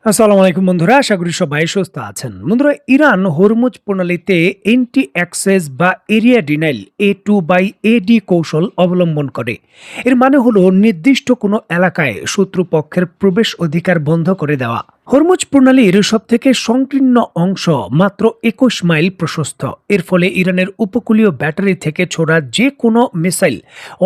আসসালামু আলাইকুম বন্ধুরা, আশা করি সবাই সুস্থ আছেন। বন্ধুরা, ইরান হরমুজ প্রণালীতে এন্টি অ্যাক্সেস বা এরিয়া ডিনাইল A2/AD কৌশল অবলম্বন করে। এর মানে হলো নির্দিষ্ট কোনো এলাকায় শত্রুপক্ষের প্রবেশ অধিকার বন্ধ করে দেওয়া। হরমুজ প্রণালীর সবথেকে সংকীর্ণ অংশ মাত্র ২১ মাইল প্রশস্ত। এর ফলে ইরানের উপকূলীয় ব্যাটারি থেকে ছোড়া যে কোনো মিসাইল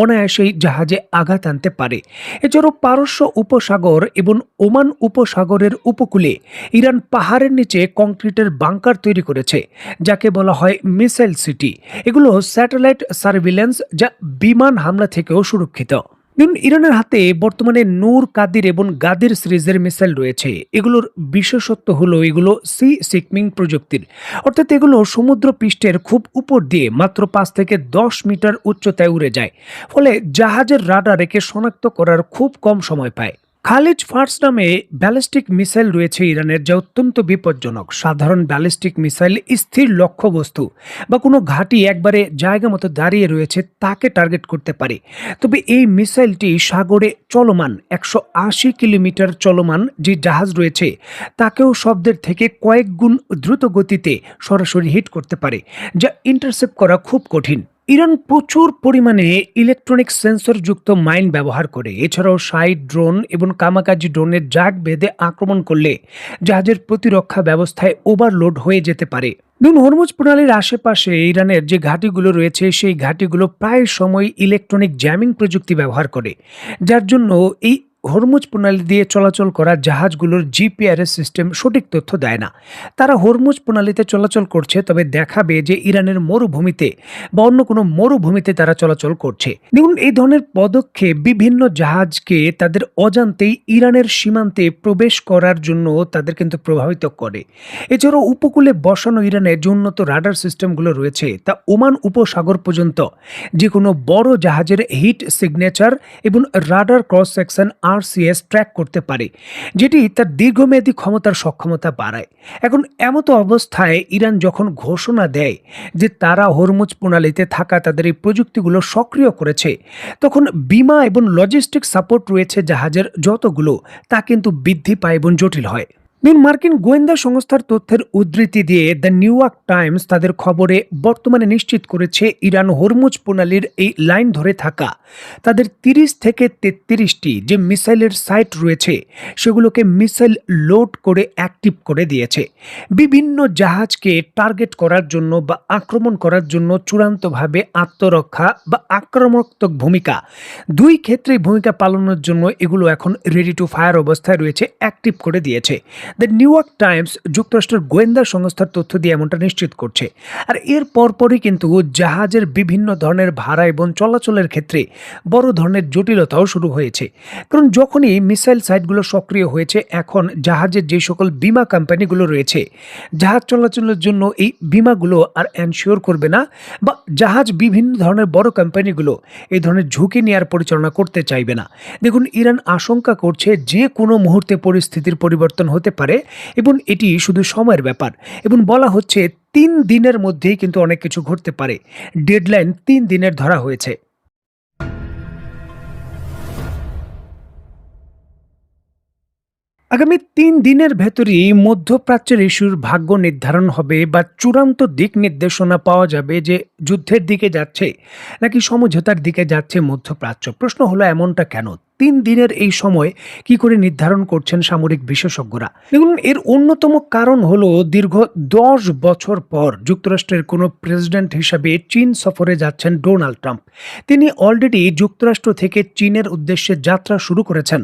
অনায়াসেই জাহাজে আঘাত আনতে পারে। এছাড়াও পারস্য উপসাগর এবং ওমান উপসাগরের উপকূলে ইরান পাহাড়ের নিচে কংক্রিটের বাংকার তৈরি করেছে, যাকে বলা হয় মিসাইল সিটি। এগুলো স্যাটেলাইট সার্ভিলেন্স, যা বিমান হামলা থেকেও সুরক্ষিত। দেখুন, ইরানের হাতে বর্তমানে নূর, কাদির এবং গাদির সিরিজের মিসাইল রয়েছে। এগুলোর বিশেষত্ব হলো এগুলো সি সিকমিং প্রযুক্তির, অর্থাৎ এগুলো সমুদ্র পৃষ্ঠের খুব উপর দিয়ে মাত্র ৫ থেকে ১০ মিটার উচ্চতায় উড়ে যায়। ফলে জাহাজের রাডার একে শনাক্ত করার খুব কম সময় পায়। খালিজ ফার্স নামে ব্যালিস্টিক মিসাইল রয়েছে ইরানের, যা অত্যন্ত বিপজ্জনক। সাধারণ ব্যালিস্টিক মিসাইল স্থির লক্ষ্যবস্তু বা কোনো ঘাঁটি একবারে জায়গা মতো দাঁড়িয়ে রয়েছে তাকে টার্গেট করতে পারে। তবে এই মিসাইলটি সাগরে চলমান ১৮০ কিলোমিটার চলমান যে জাহাজ রয়েছে তাকেও শব্দের থেকে কয়েক গুণ দ্রুত গতিতে সরাসরি হিট করতে পারে, যা ইন্টারসেপ্ট করা খুব কঠিন। ইরান প্রচুর পরিমাণে ইলেকট্রনিক সেন্সরযুক্ত মাইন ব্যবহার করে। এছাড়াও সাইড ড্রোন এবং কামাকাজি ড্রোনের জাগ বেঁধে আক্রমণ করলে জাহাজের প্রতিরক্ষা ব্যবস্থায় ওভারলোড হয়ে যেতে পারে। দেখুন, হরমুজ প্রণালীর আশেপাশে ইরানের যে ঘাঁটিগুলো রয়েছে সেই ঘাঁটিগুলো প্রায় সময় ইলেকট্রনিক জ্যামিং প্রযুক্তি ব্যবহার করে, যার জন্য এই হরমুজ প্রণালী দিয়ে চলাচল করা জাহাজগুলোর জিপিআরএস সিস্টেম সঠিক তথ্য দেয় না। তারা হরমুজ প্রণালীতে চলাচল করছে, তবে দেখাবে যে ইরানের মরুভূমিতে বা অন্য কোনো মরুভূমিতে তারা চলাচল করছে। দেখুন, এই ধরনের পদক্ষেপ বিভিন্ন জাহাজকে তাদের অজান্তেই ইরানের সীমান্তে প্রবেশ করার জন্য তাদের কিন্তু প্রভাবিত করে। এছাড়াও উপকূলে বসানো ইরানের যে উন্নত রাডার সিস্টেমগুলো রয়েছে তা ওমান উপসাগর পর্যন্ত যে কোনো বড় জাহাজের হিট সিগনেচার এবং radar cross section RCS track করতে পারে, যেটি তার দীর্ঘমেয়াদী ক্ষমতার সক্ষমতা বাড়ায়। এখন এমতো অবস্থায় ইরান যখন ঘোষণা দেয় যে তারা হরমুজ প্রণালীতে থাকা তাদের এই প্রযুক্তিগুলো সক্রিয় করেছে, তখন বিমা এবং লজিস্টিক সাপোর্ট রয়েছে জাহাজের যতগুলো তা কিন্তু বৃদ্ধি পায় এবং জটিল হয়। মার্কিন গোয়েন্দা সংস্থার তথ্যের উদ্ধৃতি দিয়ে দ্য নিউ ইয়র্ক টাইমস তাদের খবরে বর্তমানে নিশ্চিত করেছে ইরান হরমুজ প্রণালীর এই লাইন ধরে থাকা তাদের ৩০ থেকে ৩৩টি যে মিসাইলের সাইট রয়েছে সেগুলোকে মিসাইল লোড করে অ্যাক্টিভ করে দিয়েছে। বিভিন্ন জাহাজকে টার্গেট করার জন্য বা আক্রমণ করার জন্য চূড়ান্তভাবে আত্মরক্ষা বা আক্রমণাত্মক ভূমিকা, দুই ক্ষেত্রেই ভূমিকা পালনের জন্য এগুলো এখন রেডি টু ফায়ার অবস্থায় রয়েছে, অ্যাক্টিভ করে দিয়েছে। দ্য নিউ ইয়র্ক টাইমস যুক্তরাষ্ট্রের গোয়েন্দা সংস্থার তথ্য দিয়ে এমনটা নিশ্চিত করছে। আর এর পরপরই কিন্তু জাহাজের বিভিন্ন ধরনের ভাড়া এবং চলাচলের ক্ষেত্রে বড় ধরনের জটিলতাও শুরু হয়েছে। কারণ যখনই মিসাইল সাইটগুলো সক্রিয় হয়েছে, এখন জাহাজের যে সকল বিমা কোম্পানিগুলো রয়েছে জাহাজ চলাচলের জন্য এই বিমাগুলো আর এনশিওর করবে না, বা জাহাজ বিভিন্ন ধরনের বড় কোম্পানিগুলো এই ধরনের ঝুঁকি নেওয়ার পরিচালনা করতে চাইবে না। দেখুন, ইরান আশঙ্কা করছে যে কোনো মুহূর্তে পরিস্থিতির পরিবর্তন হতে পারে এবং এটি শুধু সময়ের ব্যাপার। এবং বলা হচ্ছে ৩ দিনের মধ্যেই কিন্তু অনেক কিছু ঘটতে পারে। ডেডলাইন ৩ দিনের ধরা হয়েছে। আগামী ৩ দিনের ভেতরই মধ্যপ্রাচ্যের ইস্যুর ভাগ্য নির্ধারণ হবে, বা চূড়ান্ত দিক নির্দেশনা পাওয়া যাবে যে যুদ্ধের দিকে যাচ্ছে নাকি সমঝোতার দিকে যাচ্ছে মধ্যপ্রাচ্য। প্রশ্ন হলো, এমনটা কেন? ৩ দিনের এই সময় কি করে নির্ধারণ করছেন সামরিক বিশেষজ্ঞরা? দেখুন, এর অন্যতম কারণ হলো দীর্ঘ ১০ বছর পর যুক্তরাষ্ট্রের কোনো প্রেসিডেন্ট হিসাবে চীন সফরে যাচ্ছেন ডোনাল্ড ট্রাম্প। তিনি অলরেডি যুক্তরাষ্ট্র থেকে চীনের উদ্দেশ্যে যাত্রা শুরু করেছেন,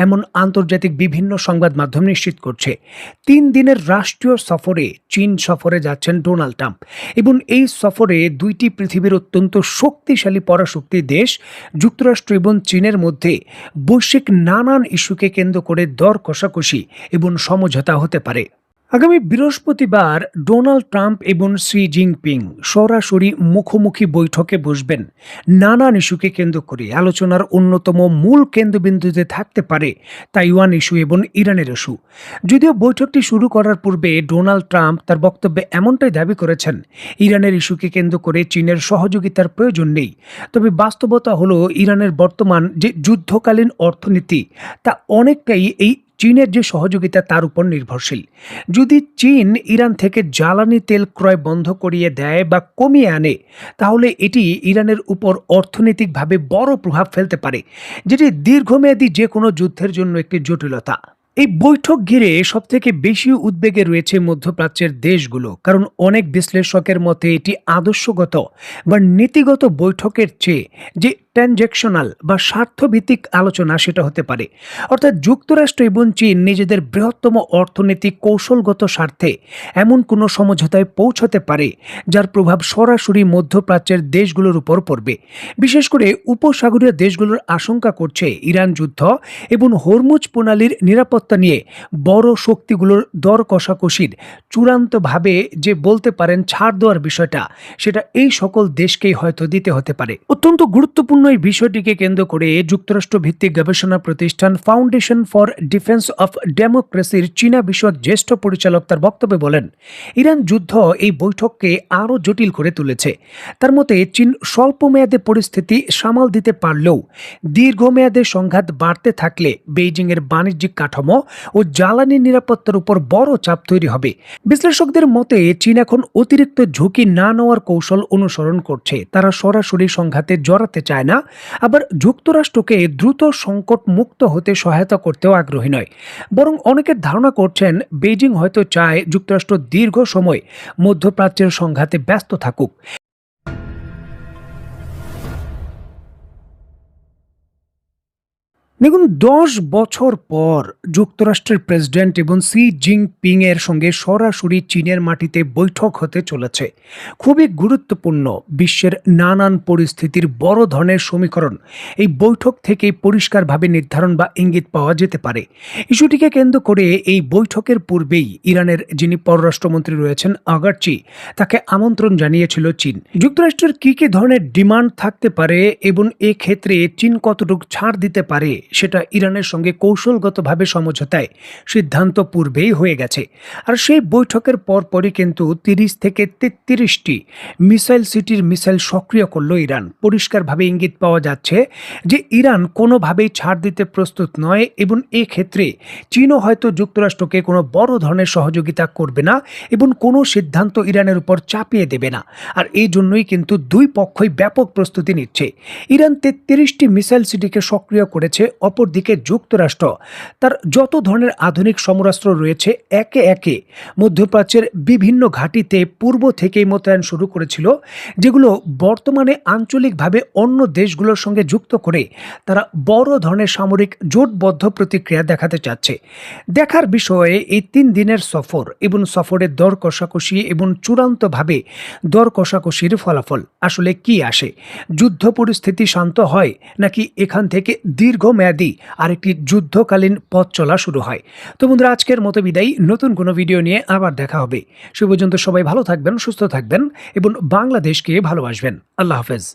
এমন আন্তর্জাতিক বিভিন্ন সংবাদ মাধ্যম নিশ্চিত করছে। ৩ দিনের রাষ্ট্রীয় সফরে চীন সফরে যাচ্ছেন ডোনাল্ড ট্রাম্প, এবং এই সফরে দুইটি পৃথিবীর অত্যন্ত শক্তিশালী পরাশক্তি দেশ যুক্তরাষ্ট্র এবং চীনের মধ্যে বৈশ্বিক নানান ইস্যুকে কেন্দ্র করে দর কষাকষি এবং সমঝোতা হতে পারে। আগামী বৃহস্পতিবার ডোনাল্ড ট্রাম্প এবং শি জিনপিং সরাসরি মুখোমুখি বৈঠকে বসবেন। নানান ইস্যুকে কেন্দ্র করে আলোচনার অন্যতম মূল কেন্দ্রবিন্দুতে থাকতে পারে তাইওয়ান ইস্যু এবং ইরানের ইস্যু। যদিও বৈঠকটি শুরু করার পূর্বে ডোনাল্ড ট্রাম্প তার বক্তব্যে এমনটাই দাবি করেছেন, ইরানের ইস্যুকে কেন্দ্র করে চীনের সহযোগিতার প্রয়োজন নেই। তবে বাস্তবতা হলো, ইরানের বর্তমান যে যুদ্ধকালীন অর্থনীতি তা অনেকটাই এই চীনের যে সহযোগিতা তার উপর নির্ভরশীল। যদি চীন ইরান থেকে জ্বালানি তেল ক্রয় বন্ধ করিয়ে দেয় বা কমিয়ে আনে, তাহলে এটি ইরানের উপর অর্থনৈতিকভাবে বড় প্রভাব ফেলতে পারে, যেটি দীর্ঘমেয়াদী যে কোনো যুদ্ধের জন্য একটি জটিলতা। এই বৈঠক ঘিরে সবথেকে বেশি উদ্বেগে রয়েছে মধ্যপ্রাচ্যের দেশগুলো, কারণ অনেক বিশ্লেষকের মতে এটি আদর্শগত বা নীতিগত বৈঠকের চেয়ে যে ট্রানজ্যাকশনাল বা স্বার্থভিত্তিক আলোচনা সেটা হতে পারে। অর্থাৎ যুক্তরাষ্ট্র এবং চীন নিজেদের বৃহত্তম অর্থনৈতিক কৌশলগত স্বার্থে এমন কোনো সমঝোতায় পৌঁছাতে পারে যার প্রভাব সরাসরি মধ্যপ্রাচ্যের দেশগুলোর উপর পড়বে। বিশেষ করে উপসাগরীয় দেশগুলোর আশঙ্কা করছে ইরান যুদ্ধ এবং হরমুজ প্রণালীর নিরাপত্তা নিয়ে বড় শক্তিগুলোর দর কষাকষির চূড়ান্তভাবে যে বলতে পারেন ছাড় দেওয়ার বিষয়টা, সেটা এই সকল দেশকেই হয়তো দিতে হতে পারে। অত্যন্ত গুরুত্বপূর্ণ এই বিষয়টিকে কেন্দ্র করে যুক্তরাষ্ট্র ভিত্তিক গবেষণা প্রতিষ্ঠান ফাউন্ডেশন ফর ডিফেন্স অফ ডেমোক্রেসির চীনা বিষয়ক জ্যেষ্ঠ পরিচালক তার বক্তব্যে বলেন, ইরান যুদ্ধ এই বৈঠককে আরও জটিল করে তুলেছে। তার মতে চীন স্বল্প মেয়াদে পরিস্থিতি সামাল দিতে পারলেও দীর্ঘমেয়াদে সংঘাত বাড়তে থাকলে বেইজিংয়ের বাণিজ্যিক কাঠামো ও জ্বালানি নিরাপত্তার উপর বড় চাপ তৈরি হবে। বিশ্লেষকদের মতে চীন এখন অতিরিক্ত ঝুঁকি না নেওয়ার কৌশল অনুসরণ করছে। তারা সরাসরি সংঘাতে জড়াতে চায় না, আবার যুক্তরাষ্ট্রকে দ্রুত সংকট মুক্ত হতে সহায়তা করতেও আগ্রহী নয়। বরং অনেকের ধারণা করছেন বেইজিং হয়তো চায় যুক্তরাষ্ট্র দীর্ঘ সময় মধ্যপ্রাচ্যের সংঘাতে ব্যস্ত থাকুক। দেখুন, 10 বছর পর যুক্তরাষ্ট্রের প্রেসিডেন্ট এবং শি জিনপিং এর সঙ্গে সরাসরি চীনের মাটিতে বৈঠক হতে চলেছে। খুবই গুরুত্বপূর্ণ। বিশ্বের নানান পরিস্থিতির বড় ধরনের সমীকরণ এই বৈঠক থেকেই পরিষ্কারভাবে নির্ধারণ বা ইঙ্গিত পাওয়া যেতে পারে। ইস্যুটিকে কেন্দ্র করে এই বৈঠকের পূর্বেই ইরানের যিনি পররাষ্ট্রমন্ত্রী রয়েছেন আগারচি, তাকে আমন্ত্রণ জানিয়েছিল চীন। যুক্তরাষ্ট্রের কী কী ধরনের ডিমান্ড থাকতে পারে এবং এক্ষেত্রে চীন কতটুকু ছাড় দিতে পারে সেটা ইরানের সঙ্গে কৌশলগতভাবে সমঝোতায় সিদ্ধান্ত পূর্বেই হয়ে গেছে। আর সেই বৈঠকের পরপরই কিন্তু 30 থেকে 33টি মিসাইল সিটির মিসাইল সক্রিয় করল ইরান। পরিষ্কারভাবে ইঙ্গিত পাওয়া যাচ্ছে যে ইরান কোনোভাবেই ছাড় দিতে প্রস্তুত নয় এবং এক্ষেত্রে চীনও হয়তো যুক্তরাষ্ট্রকে কোনো বড় ধরনের সহযোগিতা করবে না এবং কোনো সিদ্ধান্ত ইরানের উপর চাপিয়ে দেবে না। আর এই জন্যই কিন্তু দুই পক্ষই ব্যাপক প্রস্তুতি নিচ্ছে। ইরান 33টি মিসাইল সিটিকে সক্রিয় করেছে, অপরদিকে যুক্তরাষ্ট্র তার যত ধরনের আধুনিক সমরাস্ত্র রয়েছে একে একে মধ্যপ্রাচ্যের বিভিন্ন ঘাঁটিতে পূর্ব থেকেই মোতায়েন শুরু করেছিল, যেগুলো বর্তমানে আঞ্চলিকভাবে অন্য দেশগুলোর সঙ্গে যুক্ত করে তারা বড় ধরনের সামরিক জোটবদ্ধ প্রতিক্রিয়া দেখাতে চাচ্ছে। দেখার বিষয়ে এই 3 দিনের সফর এবং সফরের দর কষাকষি এবং চূড়ান্তভাবে দর কষাকষির ফলাফল আসলে কি আসে। যুদ্ধ পরিস্থিতি শান্ত হয় নাকি এখান থেকে দীর্ঘমেয়াদী আরেকটি যুদ্ধকালীন পথ চলা শুরু হয়। তো বন্ধুরা, আজকের মতো বিদায়। নতুন কোনো ভিডিও নিয়ে আবার দেখা হবে। সে পর্যন্ত সবাই ভালো থাকবেন, সুস্থ থাকবেন এবং বাংলাদেশকে ভালোবাসবেন। আল্লাহ হাফেজ।